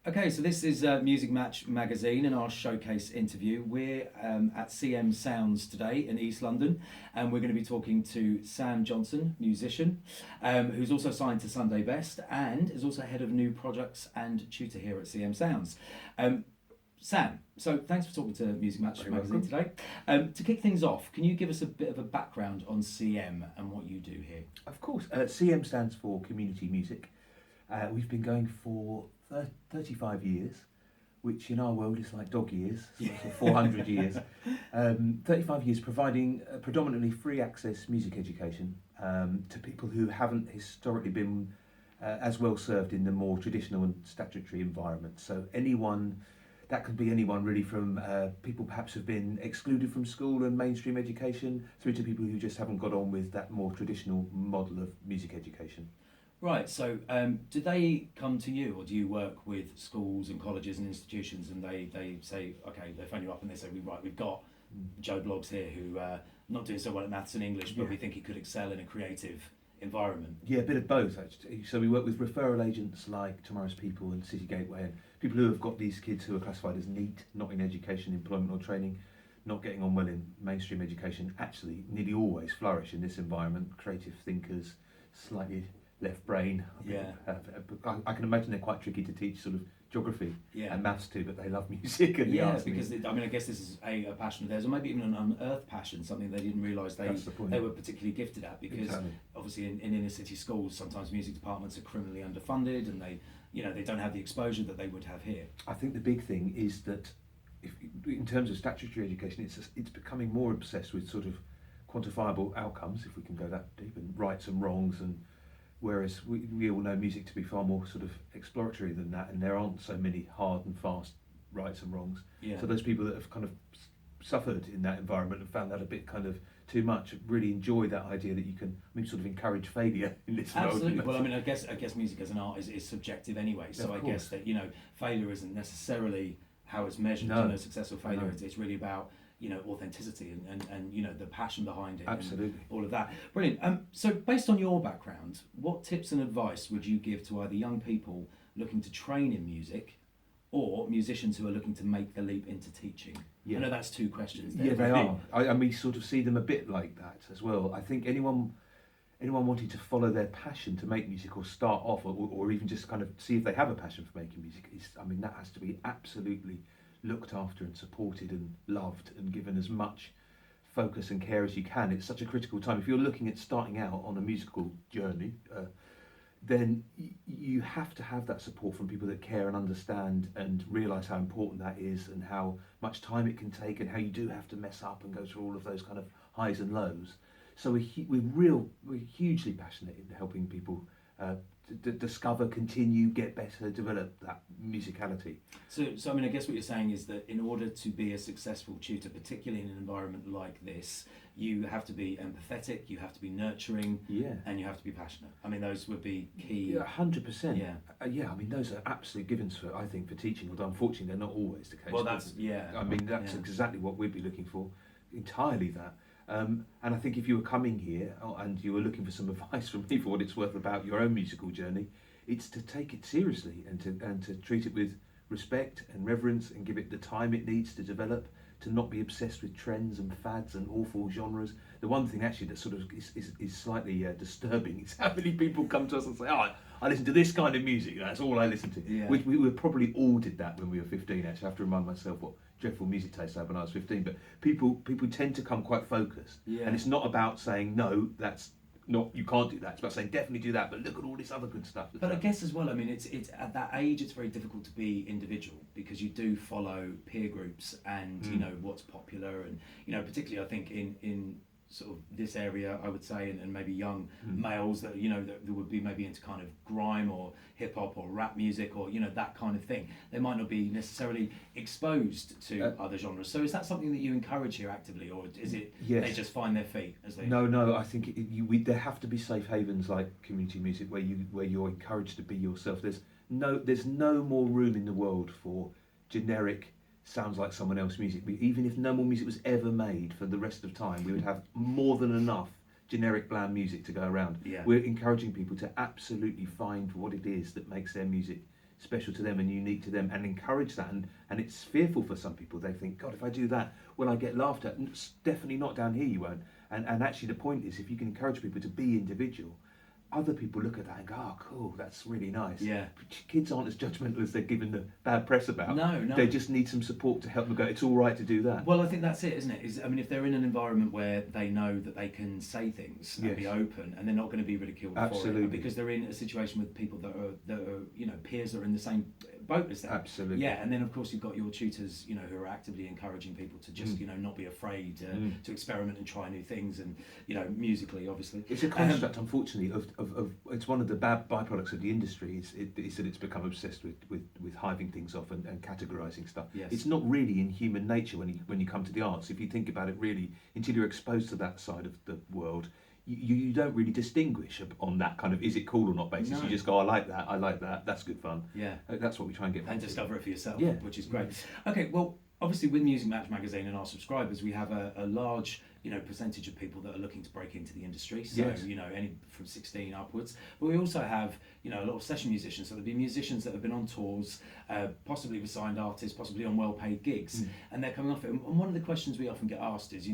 Okay, so this is Music Match magazine and our showcase interview. We're at CM Sounds today in East London, and we're going to be talking to Sam Johnson, musician, who's also signed to Sunday Best and is also head of new projects and tutor here at CM Sounds. Um, Sam, so thanks for talking to Music Match Very magazine welcome. today. To kick things off, can you give us a bit of a background on CM and what you do here? Of course, CM stands for Community Music. We've been going for 35 years, which in our world is like dog years, so Yeah. 400 years. 35 years providing predominantly free access music education to people who haven't historically been as well served in the more traditional and statutory environment. So that could be anyone really, from people perhaps have been excluded from school and mainstream education through to people who just haven't got on with that more traditional model of music education. Right, so do they come to you, or do you work with schools and colleges and institutions, and they say, okay, they phone you up and they say, right, we've got Joe Bloggs here who not doing so well at maths and English, but Yeah. we think he could excel in a creative environment. Yeah, a bit of both actually. So we work with referral agents like Tomorrow's People and City Gateway, and people who have got these kids who are classified as NEET, not in education, employment or training, not getting on well in mainstream education, actually nearly always flourish in this environment. Creative thinkers, slightly left brain. Yeah. I can imagine they're quite tricky to teach sort of geography Yeah. and maths to, but they love music and the Yeah, arts. because I mean, I guess this is a passion of theirs, or maybe even an unearthed passion, something they didn't realise That's the point. they were particularly gifted at. Because Exactly. obviously, in inner city schools, sometimes music departments are criminally underfunded, and they don't have the exposure that they would have here. I think the big thing is that, if, in terms of statutory education, it's becoming more obsessed with sort of quantifiable outcomes, if we can go that deep, and rights and wrongs, and whereas we all know music to be far more sort of exploratory than that, and there aren't so many hard and fast rights and wrongs. Yeah. So those people that have kind of suffered in that environment and found that a bit kind of too much really enjoy that idea that you can, I mean, sort of encourage failure in this world. Absolutely. Well, I mean, I guess music as an art is subjective anyway. So Of I course. guess that failure isn't necessarily how it's measured. No. Success or failure. No. It's really about authenticity and the passion behind it. Absolutely. And all of that. Brilliant. So based on your background, what tips and advice would you give to either young people looking to train in music, or musicians who are looking to make the leap into teaching? Yeah. I know that's two questions there. Yeah, they are. And we sort of see them a bit like that as well. I think anyone wanting to follow their passion to make music, or start off, or even just kind of see if they have a passion for making music, I mean, that has to be absolutely looked after and supported and loved and given as much focus and care as you can. It's such a critical time. If you're looking at starting out on a musical journey, then you have to have that support from people that care and understand and realise how important that is, and how much time it can take, and how you do have to mess up and go through all of those kind of highs and lows. So we're hugely passionate in helping people discover, continue, get better, develop that musicality. So I mean, I guess what you're saying is that in order to be a successful tutor, particularly in an environment like this, you have to be empathetic, you have to be nurturing, Yeah. and you have to be passionate. I mean, those would be key. Yeah, 100%. Yeah. Yeah, I mean, those are absolute givens for, I think, for teaching, although unfortunately they're not always the case. Well, that's yeah. I mean, that's Yeah. exactly what we'd be looking for, entirely that. And I think if you were coming here and you were looking for some advice from me for what it's worth about your own musical journey, it's to take it seriously and to treat it with respect and reverence, and give it the time it needs to develop, to not be obsessed with trends and fads and awful genres. The one thing actually that sort of is slightly disturbing is how many people come to us and say, oh, I listen to this kind of music, that's all I listen to. Yeah. We probably all did that when we were 15, actually. I have to remind myself what dreadful music taste I had when I was 15. But people tend to come quite focused. Yeah. And it's not about saying, no, that's not, you can't do that. It's about saying, definitely do that, but look at all this other good stuff. But I guess as well, I mean, it's at that age, it's very difficult to be individual, because you do follow peer groups and what's popular, and particularly I think in sort of this area, I would say, and maybe young males that that would be maybe into kind of grime or hip hop or rap music, or that kind of thing. They might not be necessarily exposed to other genres. So is that something that you encourage here actively, or is it Yes. they just find their feet as they? No. I think there have to be safe havens like community music where you're encouraged to be yourself. There's no more room in the world for generic, sounds like someone else music. Even if no more music was ever made for the rest of time, we would have more than enough generic bland music to go around. Yeah. We're encouraging people to absolutely find what it is that makes their music special to them and unique to them, and encourage that. And it's fearful for some people. They think, God, if I do that, will I get laughed at? And it's definitely not down here, you won't. And actually the point is, if you can encourage people to be individual, other people look at that and go, oh, cool, that's really nice. Yeah. Kids aren't as judgmental as they're given the bad press about. No. They just need some support to help them go, it's all right to do that. Well, I think that's it, isn't it? I mean, if they're in an environment where they know that they can say things and be open, and they're not going to be ridiculed for it, because they're in a situation with people that are peers that are in the same boat as them. Absolutely. Yeah, and then of course you've got your tutors, who are actively encouraging people to just, not be afraid to experiment and try new things, and musically, obviously. It's a construct, unfortunately, of it's one of the bad byproducts of the industry is that it's become obsessed with hiving things off and categorising stuff. Yes. It's not really in human nature when you come to the arts. If you think about it, really, until you're exposed to that side of the world, you don't really distinguish on that kind of is it cool or not basis. No. You just go, I like that, that's good fun. Yeah. That's what we try and get. And discover it for yourself, yeah. Which is great. Okay, well, obviously with Music Match Magazine and our subscribers, we have a large percentage of people that are looking to break into the industry. So, yes. Any from 16 upwards. But we also have, a lot of session musicians. So there'll be musicians that have been on tours, possibly with signed artists, possibly on well-paid gigs, and they're coming off it. And one of the questions we often get asked is,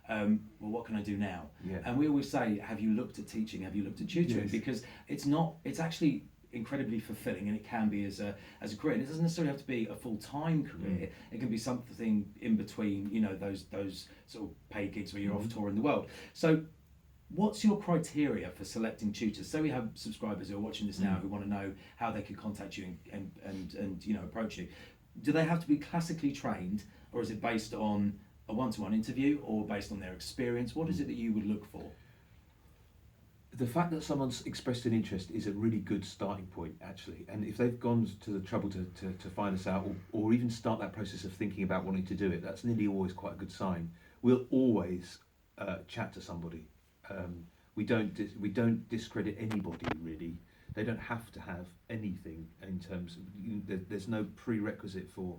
well, what can I do now? Yeah. And we always say, have you looked at teaching? Have you looked at tutoring? Yes. Because it's actually incredibly fulfilling, and it can be as a career. And it doesn't necessarily have to be a full-time career. It can be something in between, those sort of paid gigs where you're off touring the world. So what's your criteria for selecting tutors? So we have subscribers who are watching this now who want to know how they can contact you and approach you. Do they have to be classically trained, or is it based on a one-to-one interview, or based on their experience? What is it that you would look for? The fact that someone's expressed an interest is a really good starting point, actually. And if they've gone to the trouble to find us out, or even start that process of thinking about wanting to do it, that's nearly always quite a good sign. We'll always chat to somebody. We don't discredit anybody, really. They don't have to have anything in terms of, there's no prerequisite for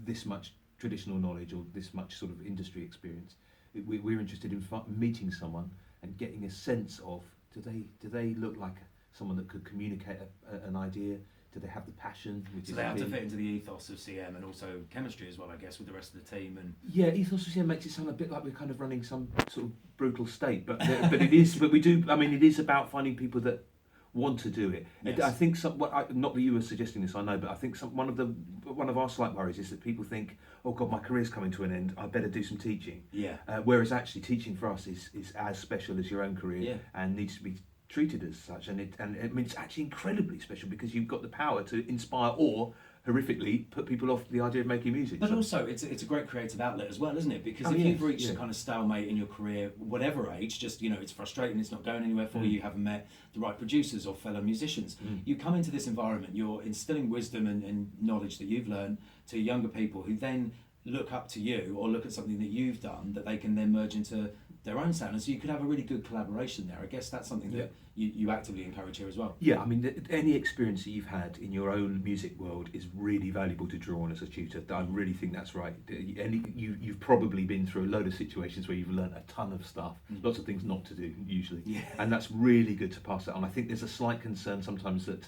this much traditional knowledge or this much sort of industry experience. We're interested in meeting someone and getting a sense of, do they look like someone that could communicate an idea? Do they have the passion? So they have to fit into the ethos of CM, and also chemistry as well, I guess, with the rest of the team. And yeah, ethos of CM makes it sound a bit like we're kind of running some sort of brutal state, but it is. But we do. I mean, it is about finding people that want to do it. Yes. I think not that you were suggesting this, I know, but I think one of our slight worries is that people think, oh God, my career's coming to an end, I better do some teaching. Yeah. Whereas actually teaching for us is as special as your own career, and needs to be treated as such. And I mean, it's actually incredibly special because you've got the power to inspire or horrifically put people off the idea of making music. But also, it's a great creative outlet as well, isn't it? Because if you've reached a kind of stalemate in your career, whatever age, just, it's frustrating, it's not going anywhere for you, you haven't met the right producers or fellow musicians, you come into this environment, you're instilling wisdom and knowledge that you've learned to younger people who then look up to you or look at something that you've done that they can then merge into their own sound, and so you could have a really good collaboration there. I guess that's something that you actively encourage here as well. Yeah, I mean, any experience that you've had in your own music world is really valuable to draw on as a tutor. I really think that's right. And you've probably been through a load of situations where you've learned a ton of stuff, lots of things not to do usually, and that's really good to pass that on. I think there's a slight concern sometimes that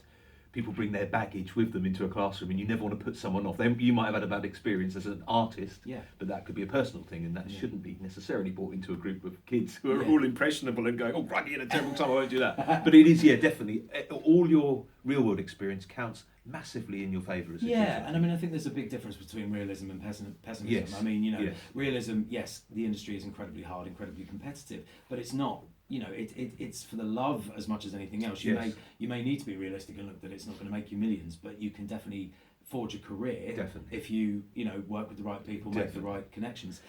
people bring their baggage with them into a classroom, and you never want to put someone off. You might have had a bad experience as an artist, but that could be a personal thing, and that shouldn't be necessarily brought into a group of kids who are all impressionable and going, oh, crikey, in a terrible time, I won't do that. But it is, definitely, all your real-world experience counts massively in your favour as a teacher. And I mean, I think there's a big difference between realism and pessimism. Yes. I mean, realism, yes, the industry is incredibly hard, incredibly competitive, but it's not. It's for the love as much as anything else. You may need to be realistic and look that it's not going to make you millions, but you can definitely forge a career if you work with the right people, make the right connections.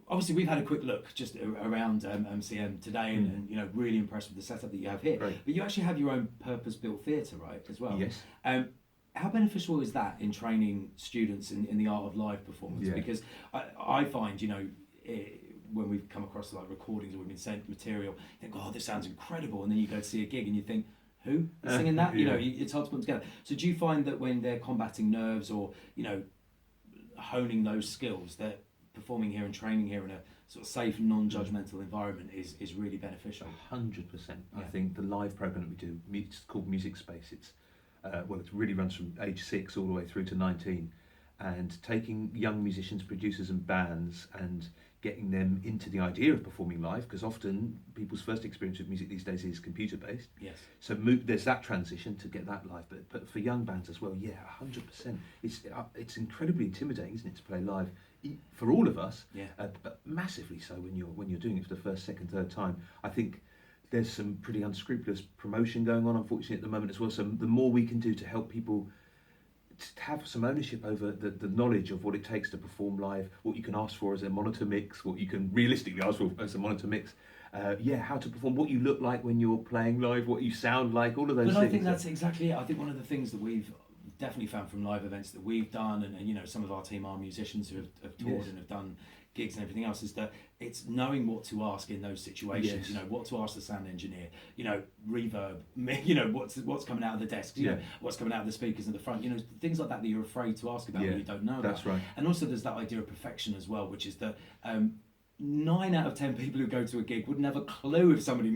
Obviously, we've had a quick look just around MCM today, and really impressed with the setup that you have here. Great. But you actually have your own purpose-built theatre, right, as well? Yes. How beneficial is that in training students in the art of live performance? Yeah. Because I find, when we've come across like recordings or we've been sent material, you think, oh, this sounds incredible, and then you go to see a gig and you think, who is singing that? It's hard to put them together. So do you find that when they're combating nerves or honing those skills, that performing here and training here in a sort of safe, non-judgmental environment is really beneficial? 100%. I think the live program that we do, it's called Music Space. well, it really runs from age 6 all the way through to 19, and taking young musicians, producers, and bands and getting them into the idea of performing live, because often people's first experience with music these days is computer based. Yes. So there's that transition to get that live, but for young bands as well, yeah, 100%. It's incredibly intimidating, isn't it, to play live for all of us? Yeah. But massively so when you're doing it for the first, second, third time. I think there's some pretty unscrupulous promotion going on, unfortunately, at the moment as well. So the more we can do to help people to have some ownership over the knowledge of what it takes to perform live, what you can ask for as a monitor mix, what you can realistically ask for as a monitor mix, how to perform, what you look like when you're playing live, what you sound like, all of those things. But I think that's exactly it. I think one of the things that we've definitely found from live events that we've done, and you know, some of our team are musicians who have toured Yes. and have done gigs and everything else, is that it's knowing what to ask in those situations. Yes. You know, what to ask the sound engineer, you know, reverb, you know, what's coming out of the desks, you know, what's coming out of the speakers in the front, you know, things like that you're afraid to ask about when you don't know about. That's right. And also there's that idea of perfection as well, which is that 9 out of 10 people who go to a gig would never clue if somebody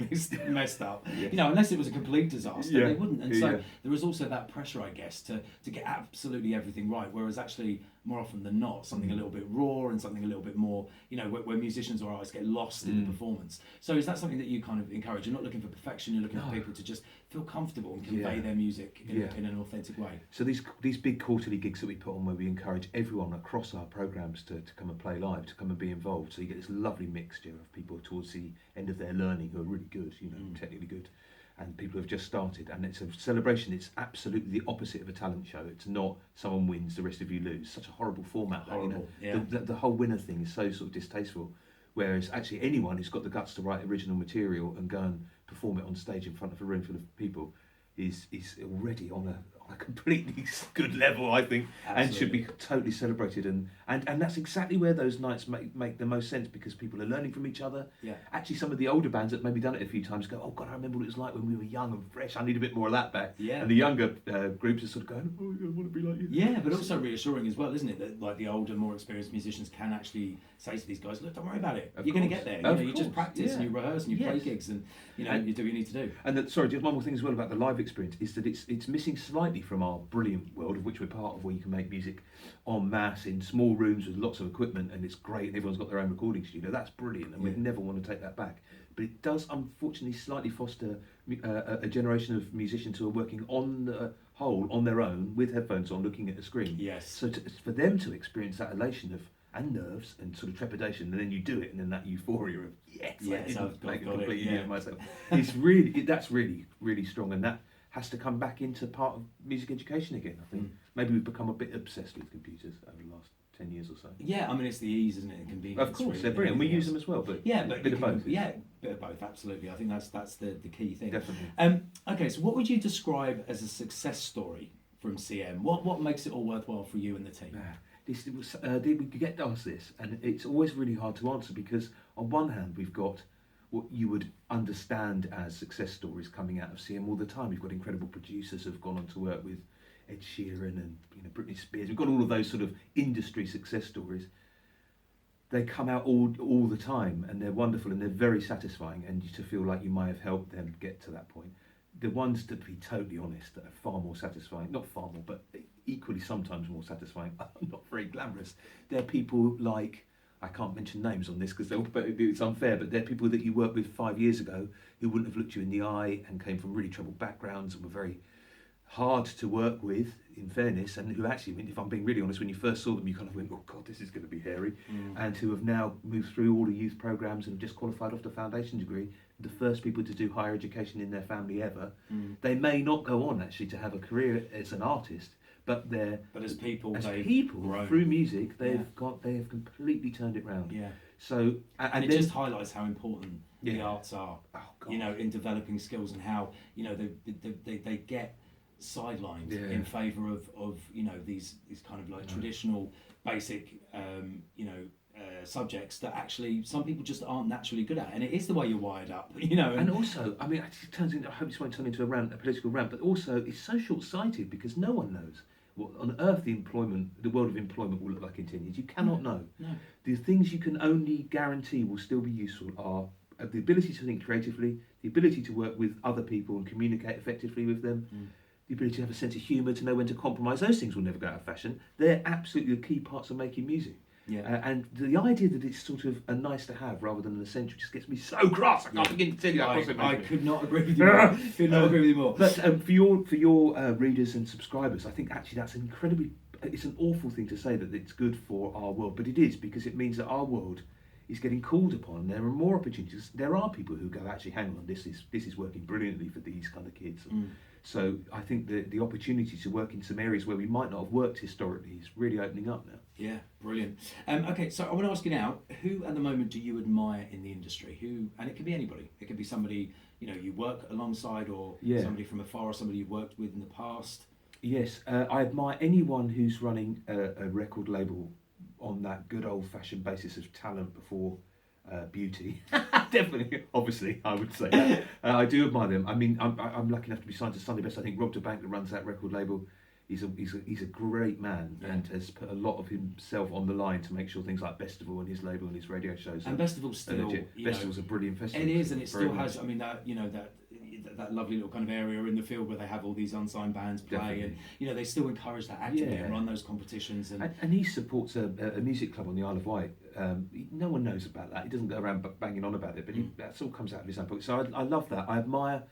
messed up. Yes. You know, unless it was a complete disaster, Yeah. they wouldn't. And so Yeah. there is also that pressure, I guess, to get absolutely everything right. Whereas actually, more often than not, something a little bit raw and something a little bit more, you know, where musicians or artists get lost in the performance. So is that something that you kind of encourage? You're not looking for perfection. You're looking for people to just feel comfortable and convey their music in an authentic way. So these big quarterly gigs that we put on, where we encourage everyone across our programs to come and play live, to come and be involved. So you get this lovely mixture of people towards the end of their learning who are really good, you know, technically good, and people who have just started. And it's a celebration. It's absolutely the opposite of a talent show. It's not someone wins, the rest of you lose. Such a horrible format. Horrible, that, you know, the whole winner thing is so sort of distasteful. Whereas actually anyone who's got the guts to write original material and go and perform it on stage in front of a room full of people is already on a completely good level, I think. Absolutely. And should be totally celebrated. And that's exactly where those nights make the most sense, because people are learning from each other. Yeah. Actually, some of the older bands that maybe done it a few times go, oh God, I remember what it was like when we were young and fresh. I need a bit more of that back. Yeah. And the younger groups are sort of going, oh, I want to be like you. Yeah, but also reassuring as well, isn't it? That like the older, more experienced musicians can actually say to these guys, "Look, don't worry about it. You're going to get there. You just practice and you rehearse and you play gigs and you know you do what you need to do." And sorry, just one more thing as well about the live experience is that it's missing slightly from our brilliant world of which we're part of, where you can make music en masse in small rooms with lots of equipment, and it's great. And everyone's got their own recording studio. That's brilliant, and we'd never want to take that back. But it does unfortunately slightly foster a generation of musicians who are working on the whole on their own with headphones on, looking at a screen. Yes. So for them to experience that elation of and nerves and sort of trepidation, and then you do it, and then that euphoria of yes, I've make a got complete it, idiot of myself. It's really that's really strong, and that has to come back into part of music education again. I think maybe we've become a bit obsessed with computers over the last 10 years or so. Yeah, I mean it's the ease, isn't it, and convenience. Of course, really, they're brilliant. We everything use else. them as well, but But a bit of both. Yeah, bit of both. Absolutely. I think that's the key thing. Definitely. Okay, so what would you describe as a success story from CM? What makes it all worthwhile for you and the team? We get asked this, and it's always really hard to answer, because on one hand we've got what you would understand as success stories coming out of CM all the time. We've got incredible producers who've gone on to work with Ed Sheeran and Britney Spears. We've got all of those sort of industry success stories. They come out all the time, and they're wonderful and they're very satisfying, and to feel like you might have helped them get to that point. The ones, to be totally honest, that are far more satisfying, not far more, but equally sometimes more satisfying, are not very glamorous. They're people like, I can't mention names on this because it's unfair, but they're people that you worked with 5 years ago who wouldn't have looked you in the eye and came from really troubled backgrounds and were very hard to work with, in fairness, and who actually, if I'm being really honest, when you first saw them you kind of went, oh God, this is going to be hairy, and who have now moved through all the youth programmes and have just qualified off the foundation degree, the first people to do higher education in their family ever. They may not go on actually to have a career as an artist, but as people grown. Through music, they have completely turned it round. Yeah. So and it just highlights how important the arts are. Oh, God. In developing skills, and how they get sidelined in favour of these kind of like traditional basic subjects that actually some people just aren't naturally good at, and it is the way you're wired up, And also, I mean, it turns into, I hope this won't turn into a political rant, but also it's so short-sighted because no one knows what on earth the world of employment will look like in 10 years. You cannot know. No. The things you can only guarantee will still be useful are the ability to think creatively, the ability to work with other people and communicate effectively with them, the ability to have a sense of humour, to know when to compromise. Those things will never go out of fashion. They're absolutely the key parts of making music. Yeah. And the idea that it's sort of a nice to have rather than an essential just gets me so cross. I can't begin to tell you how cross it makes I me. could not agree with you more. Could not agree with you more. But for your readers and subscribers, I think actually that's it's an awful thing to say that it's good for our world, but it is, because it means that our world is getting called upon. There are more opportunities. There are people who go, actually, hang on, this is working brilliantly for these kind of kids. So I think the opportunity to work in some areas where we might not have worked historically is really opening up now. Yeah, brilliant. Okay, so I want to ask you now, who at the moment do you admire in the industry? Who, and it could be anybody. It could be somebody, you know, you work alongside, or somebody from afar, or somebody you've worked with in the past. Yes, I admire anyone who's running a record label on that good old-fashioned basis of talent before beauty. Definitely, obviously, I would say that. I do admire them. I mean, I'm lucky enough to be signed to Sunday Best. I think Rob DeBank, that runs that record label, he's a great man, and has put a lot of himself on the line to make sure things like Bestival and his label and his radio shows. And Bestival's still, Festival's a brilliant festival. It is, and it still has. I mean, that lovely little kind of area in the field where they have all these unsigned bands play. Definitely. And they still encourage that actively and run those competitions. And he supports a music club on the Isle of Wight. No one knows about that. He doesn't go around banging on about it, but that all comes out of his own pocket. So I love that. I admire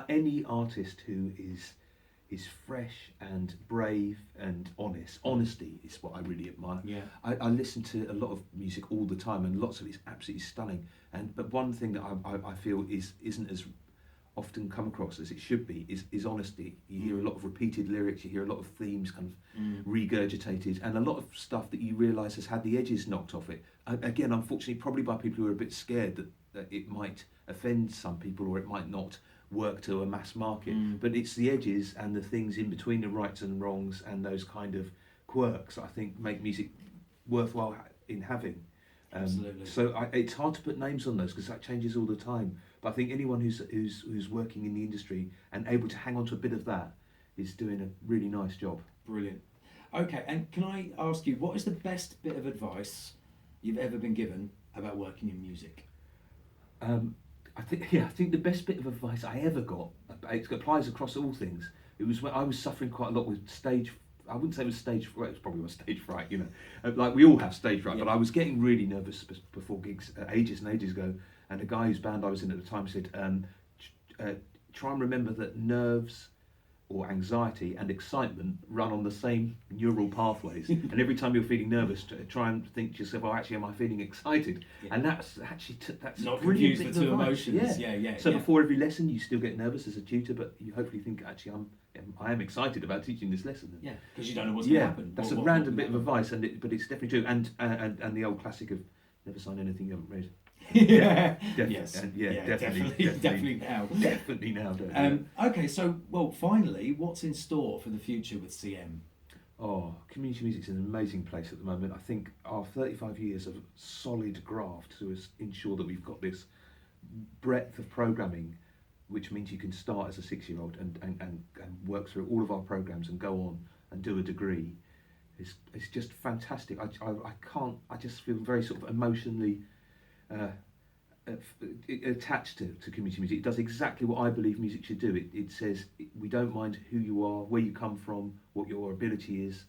any artist who is fresh and brave and honest. Honesty is what I really admire. Yeah. I listen to a lot of music all the time, and lots of it's absolutely stunning. But one thing that I feel isn't as often come across as it should be is honesty. You hear a lot of repeated lyrics, you hear a lot of themes kind of regurgitated, and a lot of stuff that you realise has had the edges knocked off it. Again, unfortunately, probably by people who are a bit scared that it might offend some people, or it might not work to a mass market. But it's the edges and the things in between the rights and wrongs and those kind of quirks that I think make music worthwhile in having. Absolutely. So it's hard to put names on those because that changes all the time. But I think anyone who's working in the industry and able to hang on to a bit of that is doing a really nice job. Brilliant. Okay, and can I ask you, what is the best bit of advice you've ever been given about working in music? I think the best bit of advice I ever got, it applies across all things. It was when I was suffering quite a lot with stage. I wouldn't say it was stage fright. It was probably stage fright, like we all have stage fright. But I was getting really nervous before gigs ages and ages ago. And the guy whose band I was in at the time said, try and remember that nerves or anxiety and excitement run on the same neural pathways. And every time you're feeling nervous, try and think to yourself, well, actually, am I feeling excited? Yeah. And that's actually that's not confuse the two emotions. Yeah. So before every lesson, you still get nervous as a tutor, but you hopefully think, actually, I am excited about teaching this lesson. Yeah, because you don't know what's going to happen. That's a random bit of advice, but it's definitely true. And the old classic of never sign anything you haven't read. Definitely now. Definitely now. Okay, so finally, what's in store for the future with CM? Oh, community music's an amazing place at the moment. I think our 35 years of solid graft to ensure that we've got this breadth of programming, which means you can start as a 6-year-old and work through all of our programs and go on and do a degree. It's just fantastic. I just feel very sort of emotionally attached to community music. It does exactly what I believe music should do. It says we don't mind who you are, where you come from, what your ability is.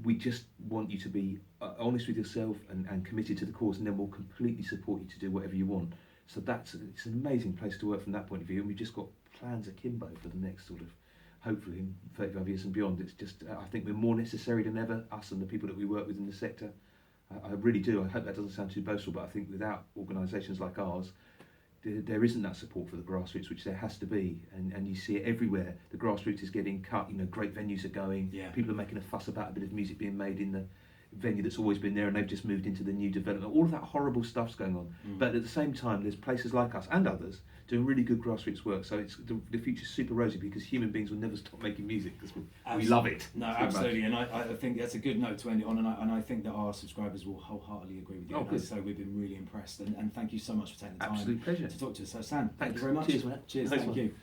We just want you to be honest with yourself and committed to the cause, and then we'll completely support you to do whatever you want. So it's an amazing place to work from that point of view, and we've just got plans akimbo for the next sort of, hopefully in 35 years and beyond. It's just, I think we're more necessary than ever, us and the people that we work with in the sector. I really do. I hope that doesn't sound too boastful, but I think without organisations like ours, there isn't that support for the grassroots, which there has to be, and you see it everywhere. The grassroots is getting cut. Great venues are going. Yeah. People are making a fuss about a bit of music being made in the venue that's always been there, and they've just moved into the new development. All of that horrible stuff's going on. But at the same time, there's places like us and others doing really good grassroots work. So it's the future's super rosy, because human beings will never stop making music because we love it. No, absolutely, and I think that's a good note to end it on, and I think that our subscribers will wholeheartedly agree with you. Good. So we've been really impressed, and thank you so much for taking the time Absolute pleasure to talk to us. So Sam, thank you Thanks. very much. Cheers, mate. Cheers, Nice thank one. you.